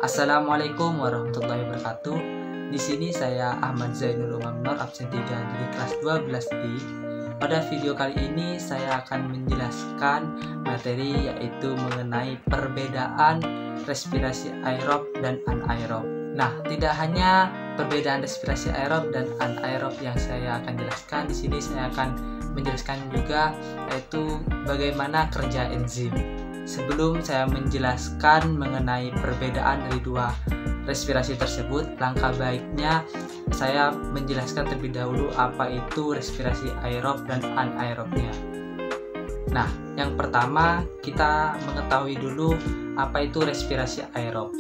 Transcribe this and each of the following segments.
Assalamualaikum warahmatullahi wabarakatuh. Di sini saya Ahmad Zainul Umam Nur, absen 3 dari kelas 12I. Pada video kali ini saya akan menjelaskan materi yaitu mengenai perbedaan respirasi aerob dan anaerob. Nah, tidak hanya perbedaan respirasi aerob dan anaerob yang saya akan jelaskan. Di sini saya akan menjelaskan juga yaitu bagaimana kerja enzim. Sebelum saya menjelaskan mengenai perbedaan dari dua respirasi tersebut, langkah baiknya saya menjelaskan terlebih dahulu apa itu respirasi aerob dan anaerobnya. Nah, yang pertama kita mengetahui dulu apa itu respirasi aerob.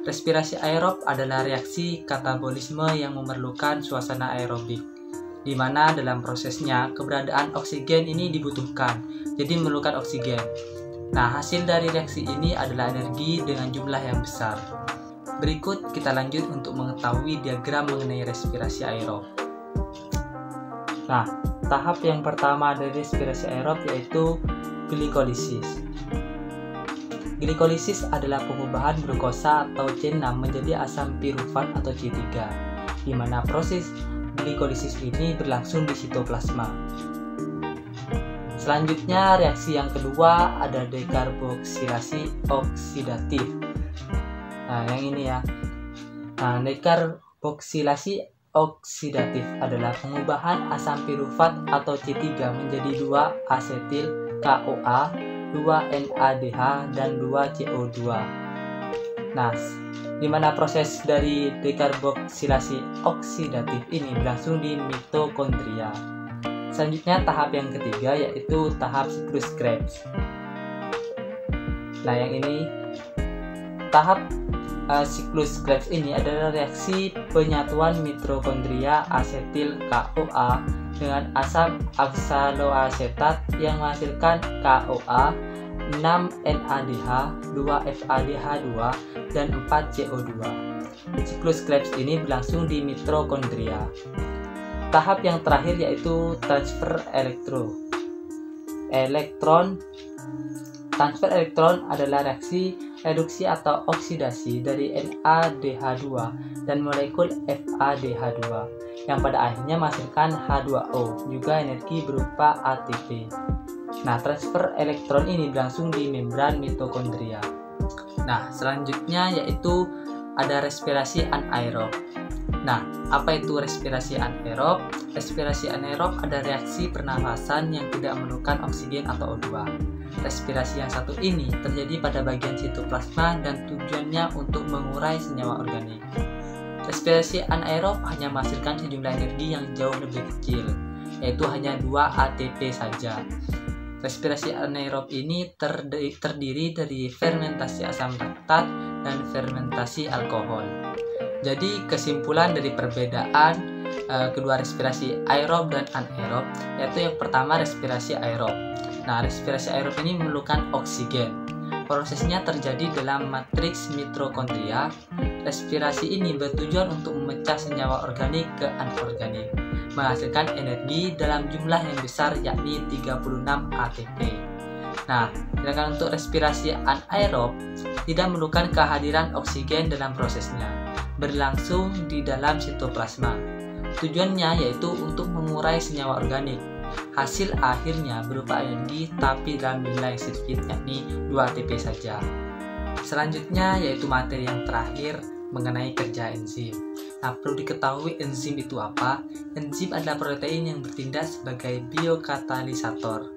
Respirasi aerob adalah reaksi katabolisme yang memerlukan suasana aerobik, di mana dalam prosesnya keberadaan oksigen ini dibutuhkan, jadi memerlukan oksigen. Nah, hasil dari reaksi ini adalah energi dengan jumlah yang besar. Berikut kita lanjut untuk mengetahui diagram mengenai respirasi aerob. Nah, tahap yang pertama dari respirasi aerob yaitu glikolisis. Glikolisis adalah pengubahan glukosa atau C6 menjadi asam pirufat atau C3, di mana proses glikolisis ini berlangsung di sitoplasma. Selanjutnya, reaksi yang kedua ada dekarboksilasi oksidatif. Nah, yang ini ya. Nah, dekarboksilasi oksidatif adalah pengubahan asam pirufat atau C3 menjadi 2 asetil CoA, 2 NADH, dan 2 CO2. Nah, di mana proses dari dekarboksilasi oksidatif ini berlangsung di mitokondria. Selanjutnya tahap yang ketiga yaitu tahap siklus Krebs. Nah, yang ini tahap siklus Krebs ini adalah reaksi penyatuan mitokondria asetil CoA dengan asam oksaloasetat yang menghasilkan CoA, 6 NADH, 2 FADH2, dan 4 CO2. Siklus Krebs ini berlangsung di mitokondria. Tahap yang terakhir yaitu transfer elektron. Transfer elektron adalah reaksi reduksi atau oksidasi dari NADH2 dan molekul FADH2 yang pada akhirnya menghasilkan H2O, juga energi berupa ATP. Nah, transfer elektron ini berlangsung di membran mitokondria. Nah, selanjutnya yaitu ada respirasi anaerob. Nah, apa itu respirasi anaerob? Respirasi anaerob ada reaksi pernafasan yang tidak memerlukan oksigen atau O2. Respirasi yang satu ini terjadi pada bagian sitoplasma dan tujuannya untuk mengurai senyawa organik. Respirasi anaerob hanya menghasilkan sejumlah energi yang jauh lebih kecil, yaitu hanya 2 ATP saja. Respirasi anaerob ini terdiri dari fermentasi asam laktat dan fermentasi alkohol. Jadi kesimpulan dari perbedaan kedua respirasi aerob dan anaerob yaitu yang pertama respirasi aerob. Nah, respirasi aerob ini memerlukan oksigen. Prosesnya terjadi dalam matriks mitokondria. Respirasi ini bertujuan untuk memecah senyawa organik ke anorganik, menghasilkan energi dalam jumlah yang besar yakni 36 ATP. Nah, sedangkan untuk respirasi anaerob tidak memerlukan kehadiran oksigen dalam prosesnya, berlangsung di dalam sitoplasma. Tujuannya yaitu untuk mengurai senyawa organik. Hasil akhirnya berupa energi tapi dalam jumlah yang sedikit yakni 2 ATP saja. Selanjutnya yaitu materi yang terakhir mengenai kerja enzim. Nah, perlu diketahui enzim itu apa? Enzim adalah protein yang bertindak sebagai biokatalisator.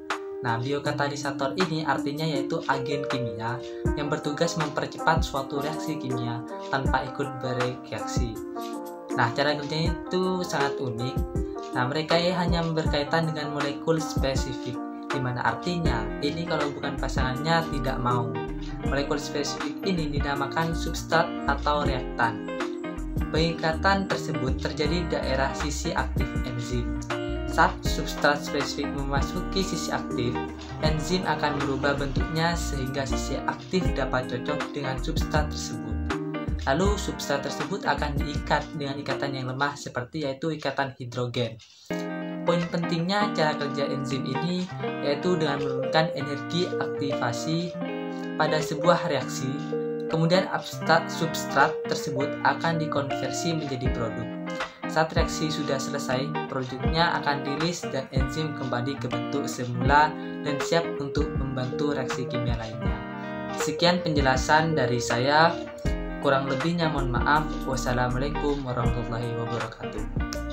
Nah, biokatalisator ini artinya yaitu agen kimia yang bertugas mempercepat suatu reaksi kimia tanpa ikut bereaksi. Nah, cara kerjanya itu sangat unik. Nah, mereka hanya berkaitan dengan molekul spesifik, di mana artinya ini kalau bukan pasangannya tidak mau. Molekul spesifik ini dinamakan substrat atau reaktan. Pengikatan tersebut terjadi di daerah sisi aktif enzim. Saat substrat spesifik memasuki sisi aktif, enzim akan berubah bentuknya sehingga sisi aktif dapat cocok dengan substrat tersebut. Lalu substrat tersebut akan diikat dengan ikatan yang lemah seperti yaitu ikatan hidrogen. Poin pentingnya cara kerja enzim ini yaitu dengan menurunkan energi aktivasi pada sebuah reaksi Kemudian substrat tersebut akan dikonversi menjadi produk. Saat reaksi sudah selesai, produknya akan dirilis dan enzim kembali ke bentuk semula dan siap untuk membantu reaksi kimia lainnya. Sekian penjelasan dari saya. Kurang lebihnya mohon maaf. Wassalamualaikum warahmatullahi wabarakatuh.